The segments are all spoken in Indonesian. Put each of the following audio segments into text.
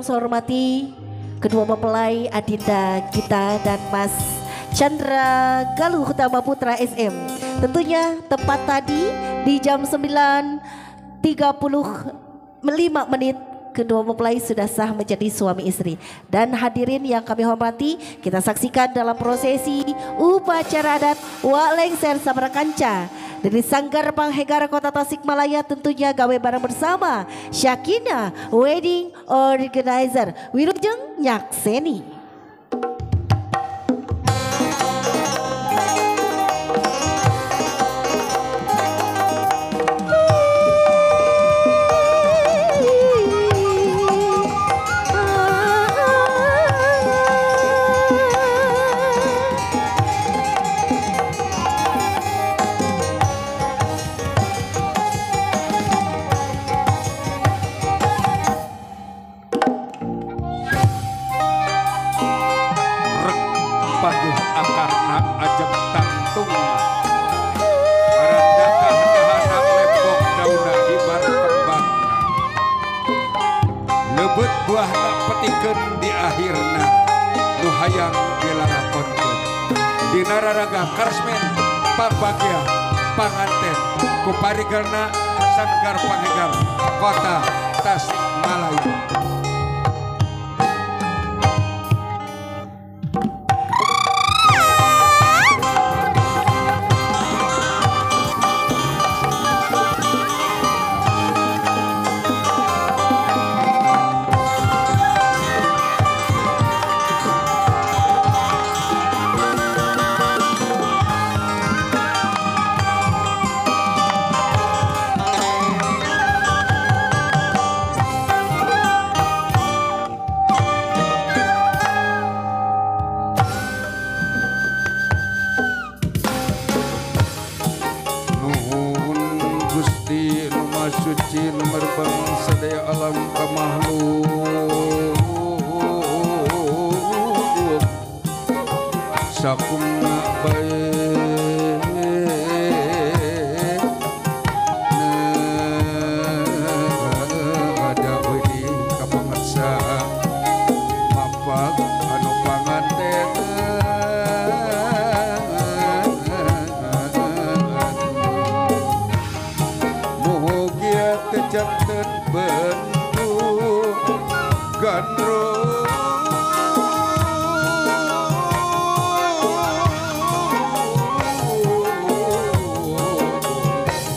saya hormati kedua mempelai Adinda kita dan Mas Chandra Galuh Utama Putra SM. Tentunya tepat tadi di jam 9.35 menit kedua mempelai sudah sah menjadi suami istri. Dan hadirin yang kami hormati, kita saksikan dalam prosesi upacara adat Wak Lengser Samarakanca dari Sanggar Panghegar Kota Tasikmalaya, tentunya gawe bareng bersama Syakina Wedding Organizer Wilujeng Nyakseni. Paguh akarna ajak tantung Aradaka dahana lepok dauna ibar kembangna Lebet buahna petikeun di akhirna Nu hayang dilalakonkeun Dina raraga karsmen pambagya panganten Ku parigalna Sanggar Panghegar Kota Tasikmalaya. Suci nomor bangsa daya alam kamakhluk sakumna baik ada wedi kapangsa mapak anu panganten janten bentuk gandro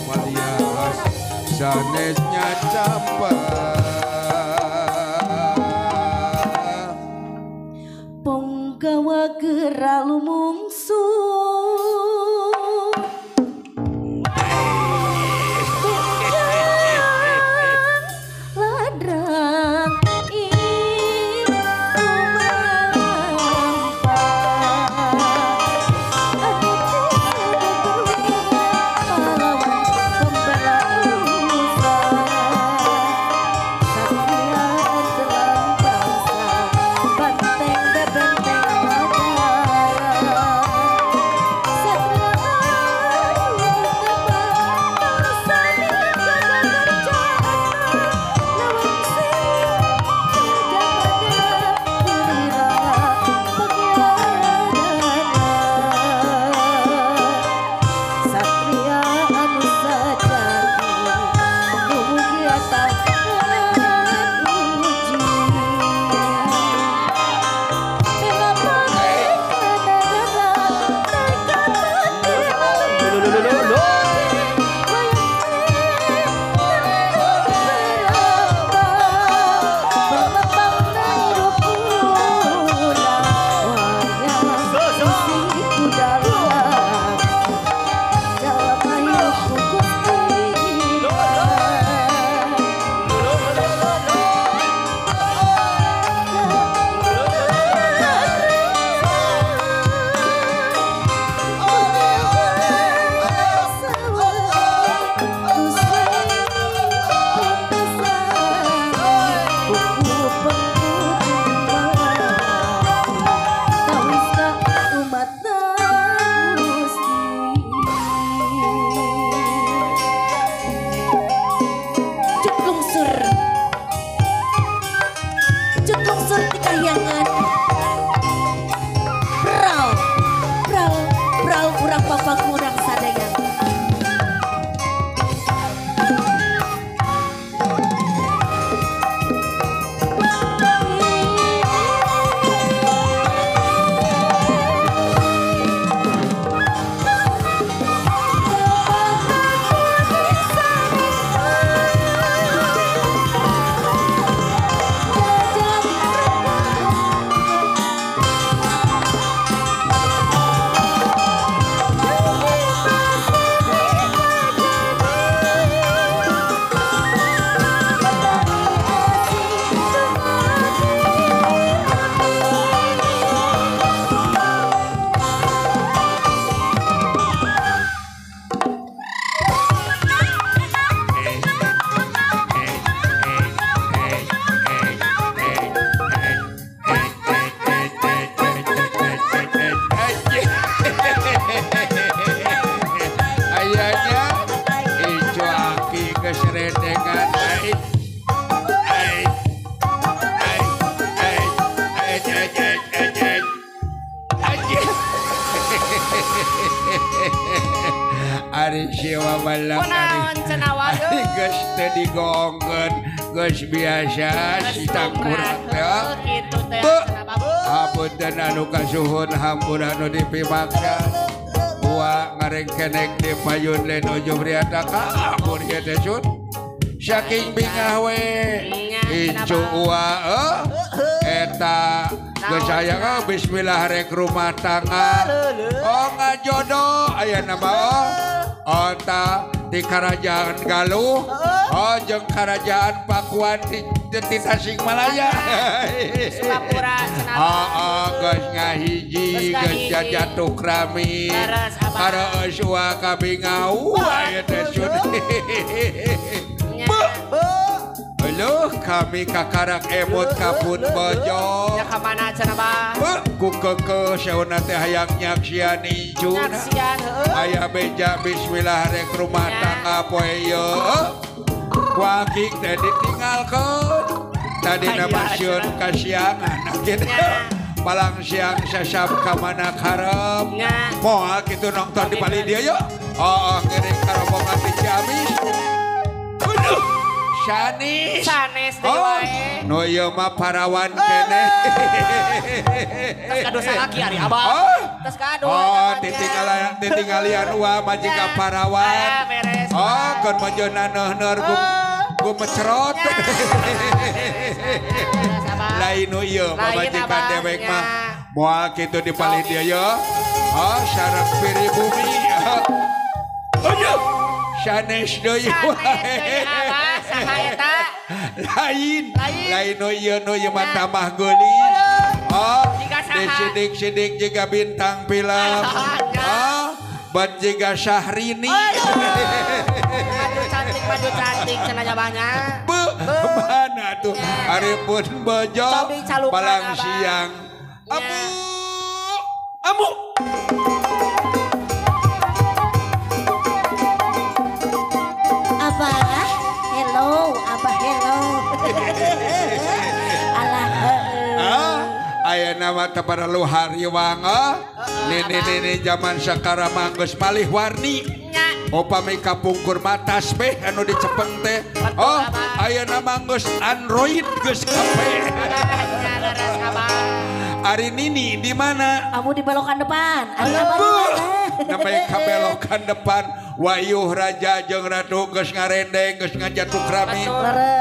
malias sanesnya campak ponggawa geralu mungsu Satria Ari siwa balak Kunaon cenah Ari geus teu digongkeun geus biasa si tangkurat teh. Kitu teh Bu. cenah babu. Hapunten anu kasuhun hampura nu dipimaksa. Ua ngareng kenek di payun len ujung riata kabur ya teh sun. Saking bingah we Icu ua eta geus aya bismillah rek rumah tangga. Oh ngajodoh aya nama ta di Kerajaan Galuh. Oh jeung Kerajaan Pakuan di Tasikmalaya. Singapura cenah. Geus ngahiji geus jatuh krami. Kareus ua kabingah ua ya teh sun. Halo, kami kakarak emot kapun bojo. Ya ka mana cenah bah? Ku keke sauna teh hayang nyaksian icuna. Nyaksian heueuh. Aya beja bismillah rek rumah tangga poe ieu. Ku akik teh ditinggalkeun. Tadina masieun ka siangan kitu. Palang siang sasab ka mana karep. Moal kitu nongton di Bali dia yuk. Ngiring ka rombongan di Ciamis. Sanis deui wae. No ieu mah parawan kene. Tos kadosa laki ari abah. Tos kado. Titinggalian ua majiga parawan. Beres. Kon mojona neuheur gum mecerot. Lain nu ieu majikan dewek mah moal kitu di palih dia yeuh. Syarat piri bumi. Sanes deui wae. Lain nu ieu mah tambah geulis. Sidik-sidik jiga bintang film. Ban jiga Syahrini. Maju cantik cenah jabahnya. Mana tuh Arifun bojo palang siang. Amu. Abah, hello. Alah. Aya nama tepara luhar iwang. Nini zaman sekarang manggus malih warni. Upami kapungkur matas beh anu dicepeng teh. Aya nama geus Android geus kape. Ari Nini di mana? Kamu di belokan depan. Ari Abah di mana? Namanya kabelokan depan. Wayuh Raja jeung Ratu geus ngarendeng geus ngajatuh krami.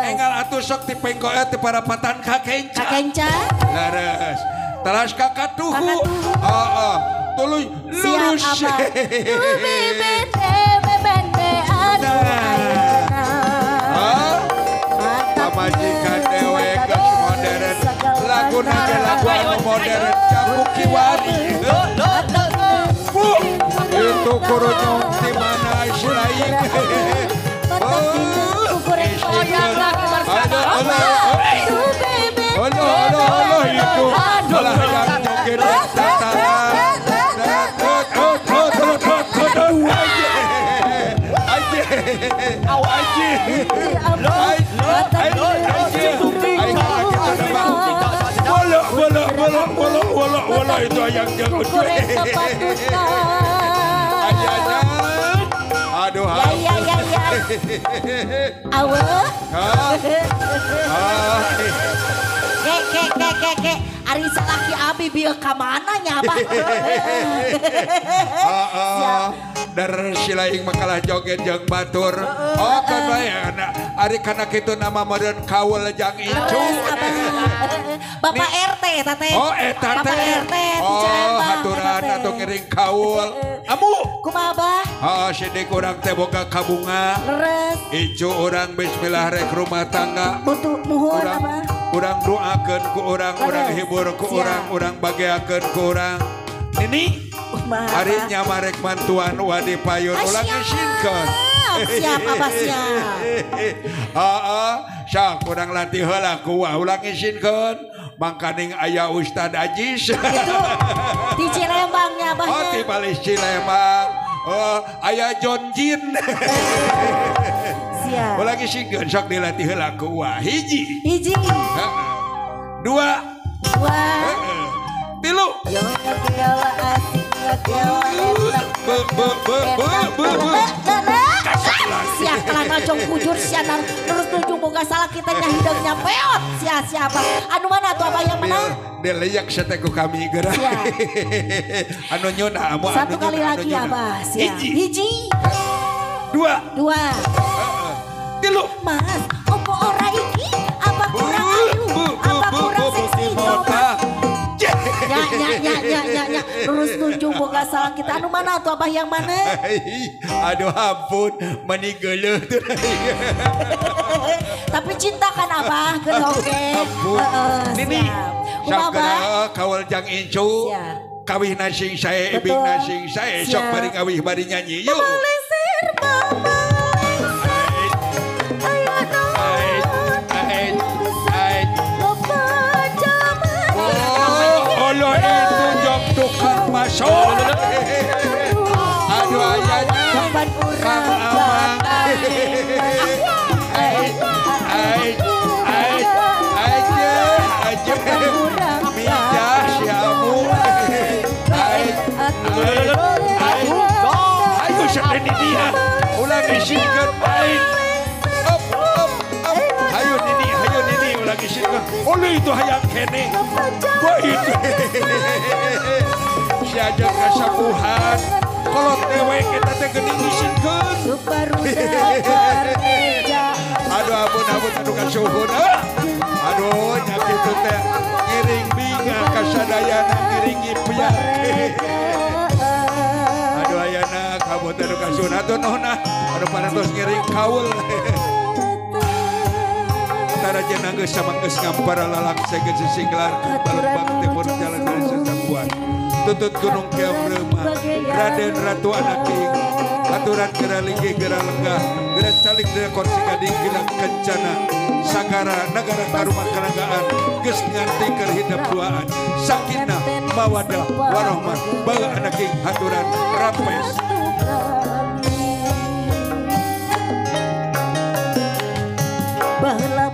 Enggal atuh sok dipengko ti parapatan kakenca. Kakenca. Leres. Telas kakatuhu. Tuluy lurus. Siap bebende aduh ayeuna. Majikan dewe geus modern. Laguna ge lagu anu modern campur kiwari. Itu kurunya di mana Israel. Allah itu malah yang joget Wala itu yang jago. Aduh. Ya. Awe. Kek. Ari salaki abi bieu ka mana nya Abah? Dar silaing makalah joget jeung batur. Kan bae ari kana kitu nama modern kaul jang icu. Bapak RT teh. Eta teh. Bapak RT dicerembang. Haturan atuh ngiring kaul. Amu. Kumaha Abah? Sidik urang teh boga kabunga. Leres. Icu urang bismillah rek rumah tangga. Butuh muhun Abah. Urang doakeun ku urang hibur ku urang bageakeun ku urang. Nini hari nyamarek mantuan wadi payun ulang ngesinkeun. Siap Abah siap. Sak urang latih heula ku ulang ngesinkeun. Mangkaning aya Ustad Ajis. Itu di Cilembangnya Abahnya. Di Bali Cilembang. Aya John Jin. Siap. Ulang ngesinkeun sok dilatih heula ku hiji. Dua. Tilu. Yo ngekewa asik ngekewa enak. Siap kelana jong bujur sianan terus tunjuk boga salah kita hidungnya peot siapa anu mana tuh abah yang mana deleyak seteku kami gerak anu nyona amu satu kali lagi abah siap hiji dua tilu mas opo ora iki apa kurang ayu apa kurang seksi nya terus tunjuk boga salah kita anu mana tuh abah yang mana aduh ampun menigele tapi cinta kan abah oke Nini sakara kawal jang incu kawih nasing saya ibing nasing saya sok bari kawih bari nyanyi yuk Olo itu jok tukang masuk aduh ayahnya kang aman aja mijah siamu ayo sedeni dia ulang isinkan ayo nini ulang isinkan oleh itu hayang kene baik si aja kasapuhan kalau tewe kita teh geuning isinkan aduh ampun aduh kasuhun aduh nyakit itu teh ngiring binga kasadayana ngiringi piang aduh ayana kamu teh aduh kasuhun atuh nuhna aduh parantos ngiring kaul tarajan geus samanggeus ngampara lalak seget sisinglar balembang timur jalan dari sesabuan tutut gunung Kebrema Raden Ratu Anaking aturan gera linggi gera lenggah gera calik gera korsi gading gera kencana Sagara negara karumah kanagaan geus nganti keur hidup duaan sakinah mawadah warahmah bae anaking aturan rampes baheula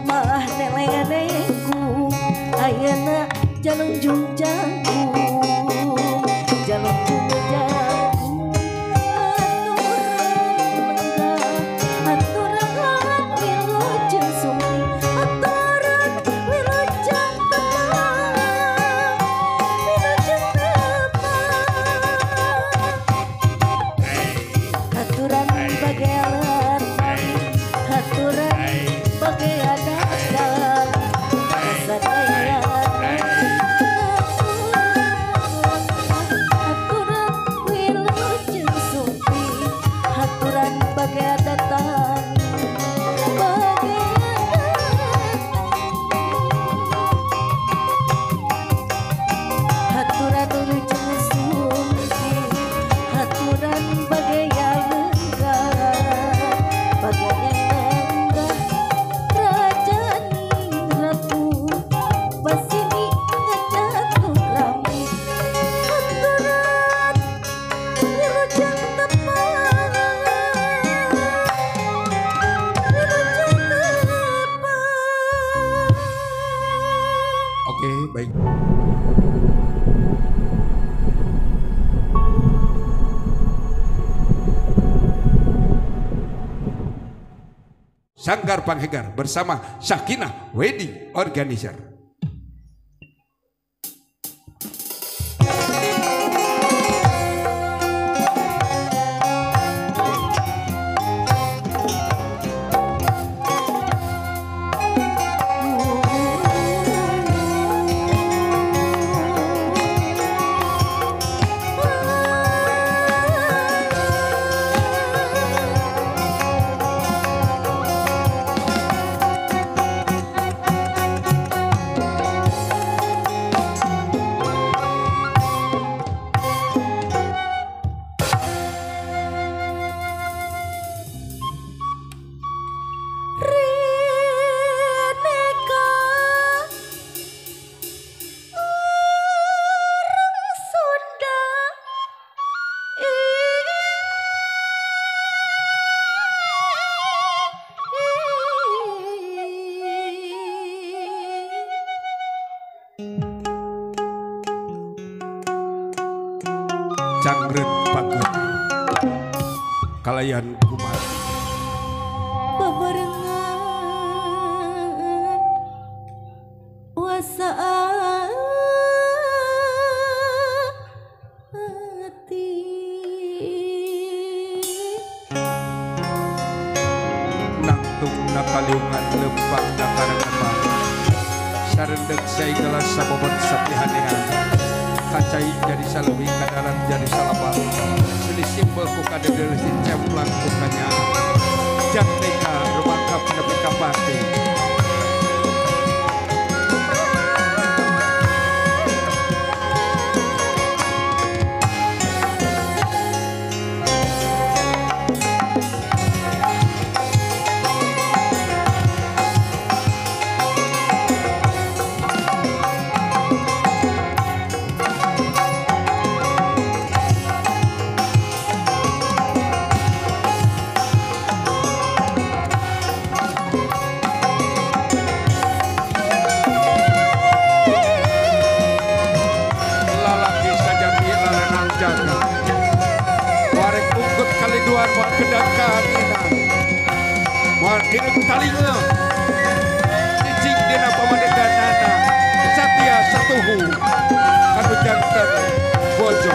nenekku ayeuna jalung jangku jalung jangku aturan wilujeng sumri aturan wilujeng aturan bagalan aturan bagalan baik. Sanggar Panghegar bersama Sakinah Wedding Organizer. Cangren Pagun. kalayan kumaha bebarengan wasaan hati nangtung nakaliungan lempang nakarangan sarendek saya gelas sabobot sapihanehan kacai jadi salwi kadaran jadi salabal seni simbol ku kadedel si cemplang kukanya jak neka rumangkap nepi kapati warek ungkut kali dua buat kedakan buat hidup talinya cicing dina pamadeganana satya satuhu kanu jantan bojo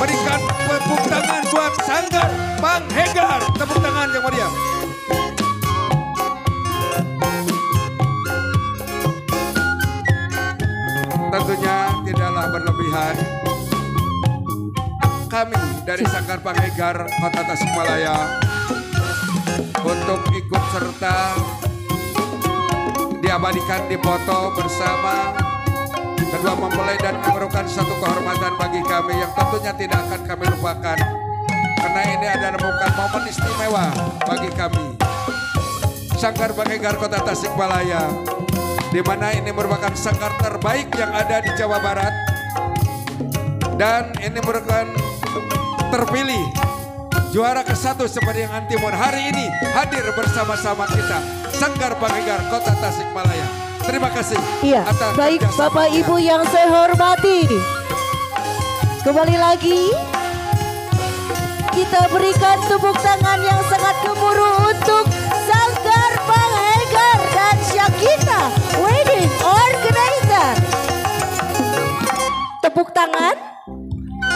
berikan tepuk tangan buat Sanggar Panghegar, tepuk tangan yang meriah. Tentunya tidaklah berlebihan kami dari Sanggar Panghegar Kota Tasikmalaya untuk ikut serta diabadikan di foto bersama kedua mempelai dan merupakan satu kehormatan bagi kami yang tentunya tidak akan kami lupakan karena ini adalah bukan momen istimewa bagi kami Sanggar Panghegar Kota Tasikmalaya, di mana ini merupakan sanggar terbaik yang ada di Jawa Barat dan ini merupakan terpilih juara ke-1 seperti yang Antimon hari ini hadir bersama-sama kita Sanggar Panghegar Kota Tasikmalaya. Terima kasih. Iya, baik Bapak Ibu yang saya hormati. Kembali lagi kita berikan tepuk tangan yang sangat gemuruh untuk Sanggar Panghegar dan Syakina Wedding Organizer. Tepuk tangan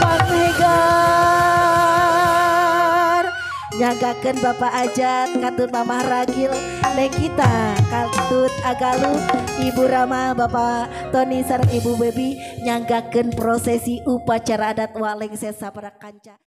Panghegar. Nyagakeun Bapak Ajat, Katut Mamah Ragil, Neng kita, Katut Agalu, Ibu Rama, Bapak Tony, sareng Ibu Baby, nyanggakeun prosesi upacara adat Waleng Sesa Prakanca.